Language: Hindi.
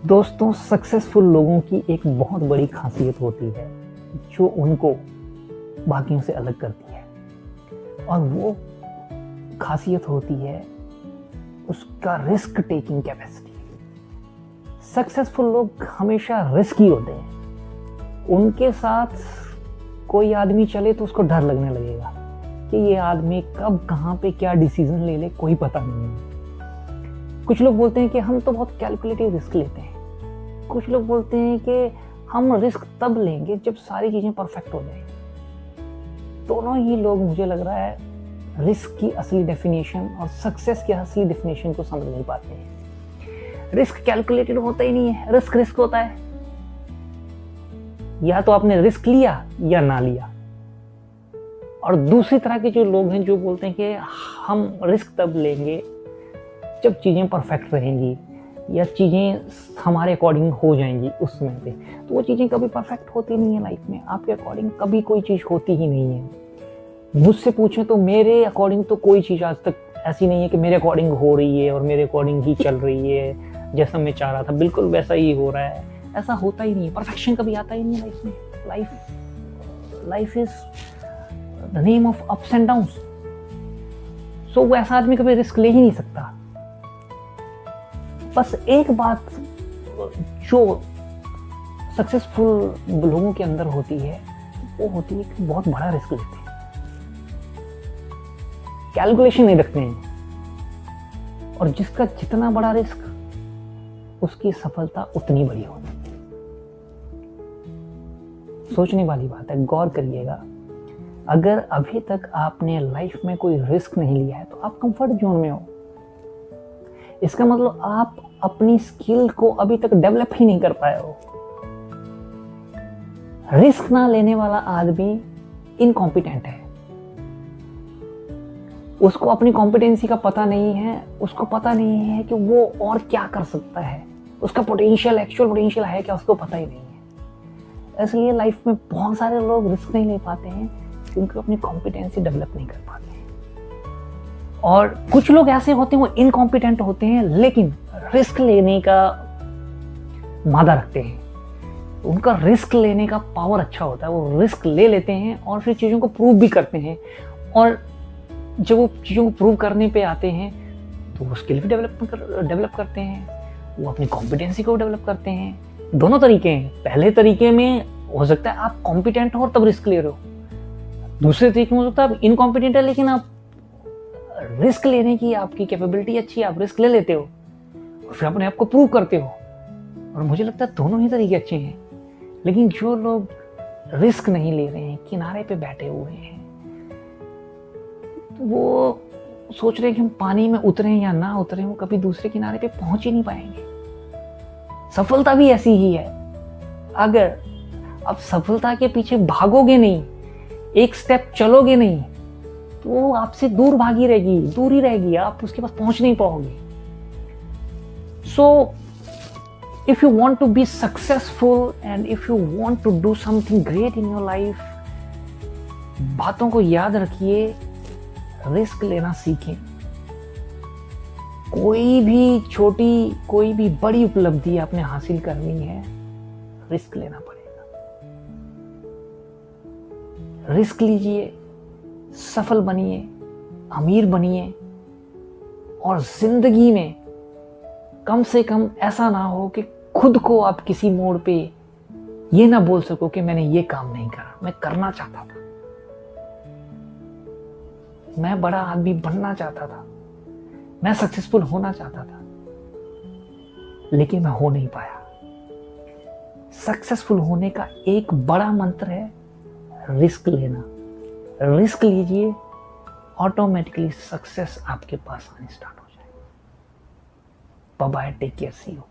दोस्तों, सक्सेसफुल लोगों की एक बहुत बड़ी खासियत होती है जो उनको बाकियों से अलग करती है, और वो खासियत होती है उसका रिस्क टेकिंग कैपेसिटी। सक्सेसफुल लोग हमेशा रिस्की होते हैं। उनके साथ कोई आदमी चले तो उसको डर लगने लगेगा कि ये आदमी कब कहाँ पे क्या डिसीजन ले ले, कोई पता नहीं है। कुछ लोग बोलते हैं कि हम तो बहुत कैलकुलेटिव रिस्क लेते हैं। कुछ लोग बोलते हैं कि हम रिस्क तब लेंगे जब सारी चीजें परफेक्ट हो जाए। दोनों ही लोग, मुझे लग रहा है, रिस्क की असली डेफिनेशन और सक्सेस की असली डेफिनेशन को समझ नहीं पाते हैं। रिस्क कैलकुलेटेड होता ही नहीं है, रिस्क रिस्क होता है। या तो आपने रिस्क लिया या ना लिया। और दूसरी तरह के जो लोग हैं जो बोलते हैं कि हम रिस्क तब लेंगे जब चीजें परफेक्ट रहेंगी या चीजें हमारे अकॉर्डिंग हो जाएंगी उस समय पे। तो वो चीजें कभी परफेक्ट होती नहीं है लाइफ में। आपके अकॉर्डिंग कभी कोई चीज होती ही नहीं है। मुझसे पूछें तो मेरे अकॉर्डिंग तो कोई चीज आज तक ऐसी नहीं है कि मेरे अकॉर्डिंग हो रही है और मेरे अकॉर्डिंग ही चल रही है। जैसा मैं चाह रहा था बिल्कुल वैसा ही हो रहा है, ऐसा होता ही नहीं है। परफेक्शन कभी आता ही नहीं है लाइफ में। Life is the name of ups and downs. So वो ऐसा आदमी कभी रिस्क ले ही नहीं सकता। बस एक बात जो सक्सेसफुल लोगों के अंदर होती है वो होती है कि बहुत बड़ा रिस्क लेते हैं, कैलकुलेशन नहीं रखते हैं, और जिसका जितना बड़ा रिस्क उसकी सफलता उतनी बड़ी होती है। सोचने वाली बात है, गौर करिएगा। अगर अभी तक आपने लाइफ में कोई रिस्क नहीं लिया है तो आप कंफर्ट जोन में हो। इसका मतलब आप अपनी स्किल को अभी तक डेवलप ही नहीं कर पाए हो। रिस्क ना लेने वाला आदमी इनकॉम्पिटेंट है। उसको अपनी कॉम्पिटेंसी का पता नहीं है। उसको पता नहीं है कि वो और क्या कर सकता है। उसका पोटेंशियल, एक्चुअल पोटेंशियल है क्या, उसको पता ही नहीं है। इसलिए लाइफ में बहुत सारे लोग रिस्क नहीं ले पाते हैं क्योंकि अपनी कॉम्पिटेंसी डेवलप नहीं कर पाते हैं। और कुछ लोग ऐसे होते हैं वो इनकॉम्पिटेंट होते हैं लेकिन रिस्क लेने का मादा रखते हैं। उनका रिस्क लेने का पावर अच्छा होता है। वो रिस्क ले लेते हैं और फिर चीज़ों को प्रूव भी करते हैं। और जब वो चीज़ों को प्रूव करने पे आते हैं तो वो स्किल भी डेवलप करते हैं। वो अपनी कॉम्पिटेंसी को डेवलप करते हैं। दोनों तरीके हैं। पहले तरीके में हो सकता है आप कॉम्पिटेंट हो और तब रिस्क ले रहे हो। दूसरे तरीके में हो सकता है आप इनकॉम्पिटेंट है लेकिन आप रिस्क लेने की आपकी कैपेबिलिटी अच्छी है, आप रिस्क ले लेते हो और फिर अपने आप को प्रूव करते हो। और मुझे लगता है दोनों ही तरीके अच्छे हैं। लेकिन जो लोग रिस्क नहीं ले रहे हैं, किनारे पे बैठे हुए हैं, तो वो सोच रहे हैं कि हम पानी में उतरे या ना उतरे, वो कभी दूसरे किनारे पे पहुंच ही नहीं पाएंगे। सफलता भी ऐसी ही है। अगर आप सफलता के पीछे भागोगे नहीं, एक स्टेप चलोगे नहीं, तो वो आपसे दूर भागी रहेगी, दूर ही रहेगी, आप उसके पास पहुंच नहीं पाओगे। सो if you want to be successful and if you want to do something great in your life, बातों को याद रखिए, रिस्क लेना सीखें। कोई भी छोटी, कोई भी बड़ी उपलब्धि आपने हासिल करनी है, रिस्क लेना पड़ेगा। रिस्क लीजिए, सफल बनिए, अमीर बनिए, और जिंदगी में कम से कम ऐसा ना हो कि खुद को आप किसी मोड़ पे ये ना बोल सको कि मैंने ये काम नहीं करा, मैं करना चाहता था, मैं बड़ा आदमी बनना चाहता था, मैं सक्सेसफुल होना चाहता था, लेकिन मैं हो नहीं पाया। सक्सेसफुल होने का एक बड़ा मंत्र है रिस्क लेना। रिस्क लीजिए, ऑटोमेटिकली सक्सेस आपके पास आने स्टार्ट हो जाएगा। Bye bye, take care, see you.